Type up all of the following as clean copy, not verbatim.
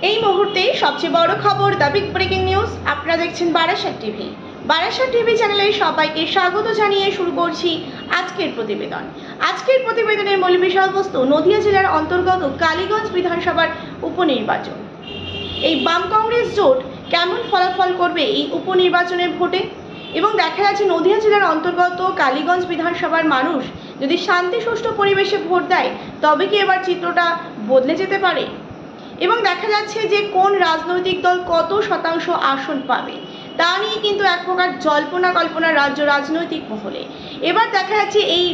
এই মুহূর্তে সবচেয়ে বড় খবর, দ্য বিগ ব্রেকিং নিউজ। আপনারা দেখছেন বারাসাত টিভি। বারাসাত টিভি চ্যানেলে সবাইকে স্বাগত জানিয়ে শুরু করছি আজকের প্রতিবেদন। আজকের প্রতিবেদনের মূল বিষয়বস্তু নদিয়া জেলার অন্তর্গত কালীগঞ্জ বিধানসভার উপনির্বাচন। এই বাম কংগ্রেস জোট কেমন ফলাফল করবে এই উপনির্বাচনের ভোটে, এবং দেখা যাচ্ছে নদিয়া জেলার অন্তর্গত কালীগঞ্জ বিধানসভার মানুষ যদি শান্তি সুষ্ঠু পরিবেশে ভোট দেয় তবে কি এবার চিত্রটা বদলে যেতে পারে, এবং দেখা যাচ্ছে যে কোন রাজনৈতিক দল কত শতাংশ আসন পাবে তা নিয়ে কিন্তু এক প্রকার জল্পনা কল্পনা রাজ্য রাজনৈতিক মহলে। এবার দেখা যাচ্ছে এই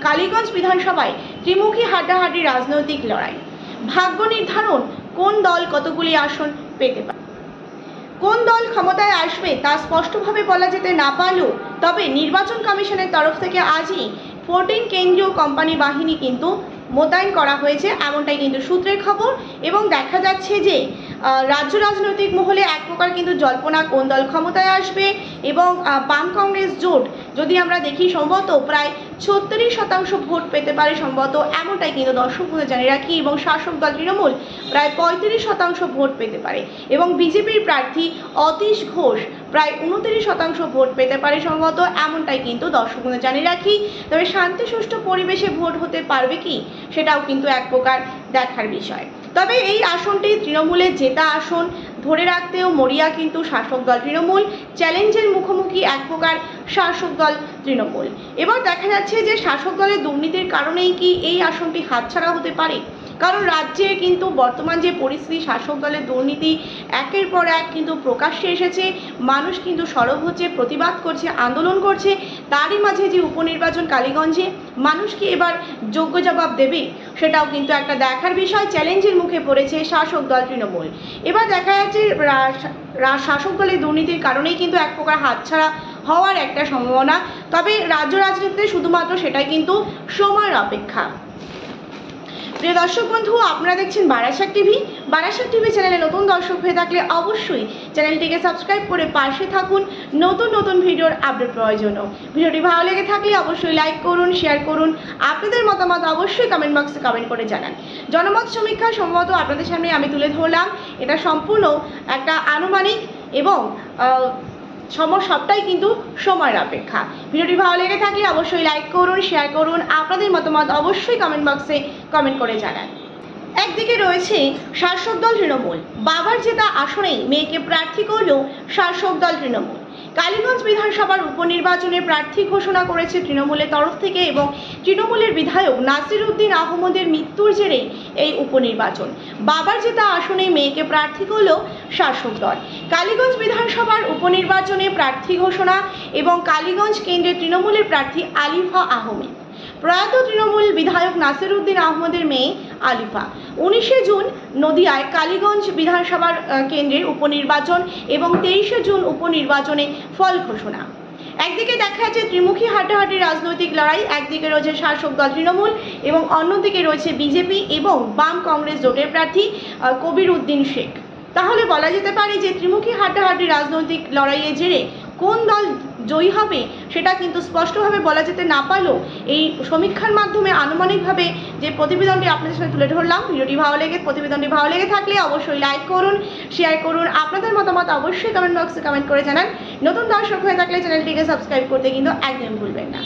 কালীগঞ্জ বিধানসভায় ত্রিমুখী হাড্ডাহাড্ডি রাজনৈতিক লড়াই। ভাগ্য নির্ধারণ কোন দল কতগুলি আসন পেতে পারে, কোন দল ক্ষমতায় আসবে তা স্পষ্টভাবে বলা যেতে না পারলেও তবে নির্বাচন কমিশনের তরফ থেকে আজই 14 কেন্দ্রীয় কোম্পানি বাহিনী কিন্তু মোতায়েন করা হয়েছে, এমনটাই কিন্তু সূত্রের খবর। এবং দেখা যাচ্ছে যে রাজ্য রাজনৈতিক মহলে এক প্রকার কিন্তু জল্পনা কোন দল ক্ষমতায় আসবে, এবং বাম কংগ্রেস জোট যদি আমরা দেখি সম্ভবত প্রায় 36% ভোট পেতে পারে সম্ভবত, এমনটাই কিন্তু দর্শক বন্ধুদের জানিয়ে রাখি। এবং শাসক দল তৃণমূল প্রায় 35% ভোট পেতে পারে, এবং বিজেপির প্রার্থী অতীশ ঘোষ প্রায় 29% ভোট পেতে পারে সম্ভবত, এমনটাই কিন্তু দর্শক বন্ধুদের জানিয়ে রাখি। তবে শান্তি সুষ্ঠু পরিবেশে ভোট হতে পারবে কি সেটাও কিন্তু এক প্রকার দেখার বিষয়। তবে এই আসনটি তৃণমূলের জেতা আসন, ধরে রাখতেও মরিয়া কিন্তু শাসক দল তৃণমূল, চ্যালেঞ্জের মুখোমুখি এক প্রকার শাসক দল তৃণমূল। এবার দেখা যাচ্ছে যে শাসক দলের দুর্নীতির কারণেই কি এই আসনটি হাতছাড়া হতে পারে, কারণ রাজ্যে কিন্তু বর্তমান যে পরিস্থিতি, শাসক দলের দুর্নীতি একের পর এক কিন্তু প্রকাশ্যে এসেছে, মানুষ কিন্তু সরব হচ্ছে, প্রতিবাদ করছে, আন্দোলন করছে। তারই মাঝে যে উপনির্বাচন কালীগঞ্জে মানুষ কি এবার যোগ্য জবাব দেবে সেটাও কিন্তু একটা দেখার বিষয়। চ্যালেঞ্জের মুখে পড়েছে শাসক দল তৃণমূল। এবার দেখা যাচ্ছে শাসক দলের দুর্নীতির কারণেই কিন্তু এক প্রকার হাতছাড়া হওয়ার একটা সম্ভাবনা। তবে রাজ্য রাজনীতিতে শুধুমাত্র সেটাই কিন্তু সময়ের অপেক্ষা। প্রিয় দর্শক বন্ধু, আপনারা দেখছেন বারাসাত টিভি। বারাসাত টিভি চ্যানেলে নতুন দর্শক হয়ে থাকলে অবশ্যই চ্যানেলটিকে সাবস্ক্রাইব করে পাশে থাকুন নতুন নতুন ভিডিওর আপডেট পাওয়ার জন্য। ভিডিওটি ভালো লেগে থাকলে অবশ্যই লাইক করুন, শেয়ার করুন, আপনাদের মতামত অবশ্যই কমেন্ট বক্সে কমেন্ট করে জানান। জনমত সমীক্ষা সম্ভবত আপনাদের সামনে আমি তুলে ধরলাম, এটা সম্পূর্ণ একটা আনুমানিক এবং সবটাই কিন্তু সময়ের অপেক্ষা। ভিডিওটি ভালো লেগে থাকলে অবশ্যই লাইক করুন, শেয়ার করুন, আপনাদের মতামত অবশ্যই কমেন্ট বক্সে কমেন্ট করে জানান। একদিকে রয়েছে শাসক দল তৃণমূল, বাবার জেতা আসনেই মেয়েকে প্রার্থী করল শাসক দল তৃণমূল। কালীগঞ্জ বিধানসভার উপনির্বাচনে প্রার্থী ঘোষণা করেছে তৃণমূলের তরফ থেকে, এবং তৃণমূলের বিধায়ক নাসিরউদ্দিন আহমদের মৃত্যুর জেরেই এই উপনির্বাচন। বাবার জেতা আসনে মেয়েকে প্রার্থী করল শাসক দল। কালীগঞ্জ বিধানসভার উপনির্বাচনে প্রার্থী ঘোষণা, এবং কালীগঞ্জ কেন্দ্রে তৃণমূলের প্রার্থী আলিফা আহমেদ। প্রয়াত তৃণমূল বিধায়ক নাসিরউদ্দিন আহমদের মেয়ে আলিফা। 19শে জুন নদিয়ায় কালীগঞ্জ বিধানসভার কেন্দ্রের উপনির্বাচন, এবং 23শে জুন উপনির্বাচনে ফল ঘোষণা। একদিকে দেখা যাচ্ছে ত্রিমুখী হাড্ডাহাড্ডি রাজনৈতিক লড়াই, একদিকে রয়েছে শাসক দল তৃণমূল এবং অন্যদিকে রয়েছে বিজেপি এবং বাম কংগ্রেস জোটের প্রার্থী কবির উদ্দিন শেখ। তাহলে বলা যেতে পারে যে ত্রিমুখী হাড্ডাহাড্ডি রাজনৈতিক লড়াইয়ের জেরে কোন দল জয়ী হবে সেটা কিন্তু স্পষ্টভাবে বলা যেতে না পারলেও এই সমীক্ষার মাধ্যমে আনুমানিকভাবে যে প্রতিবেদনটি আপনাদের সাথে তুলে ধরলাম, প্রতিবেদনটি ভালো লেগে থাকলে অবশ্যই লাইক করুন, শেয়ার করুন, আপনাদের মতামত অবশ্যই কমেন্ট বক্সে কমেন্ট করে জানান। নতুন দর্শক হয়ে থাকলে চ্যানেলটিকে সাবস্ক্রাইব করতে কিন্তু একদম ভুলবেন না।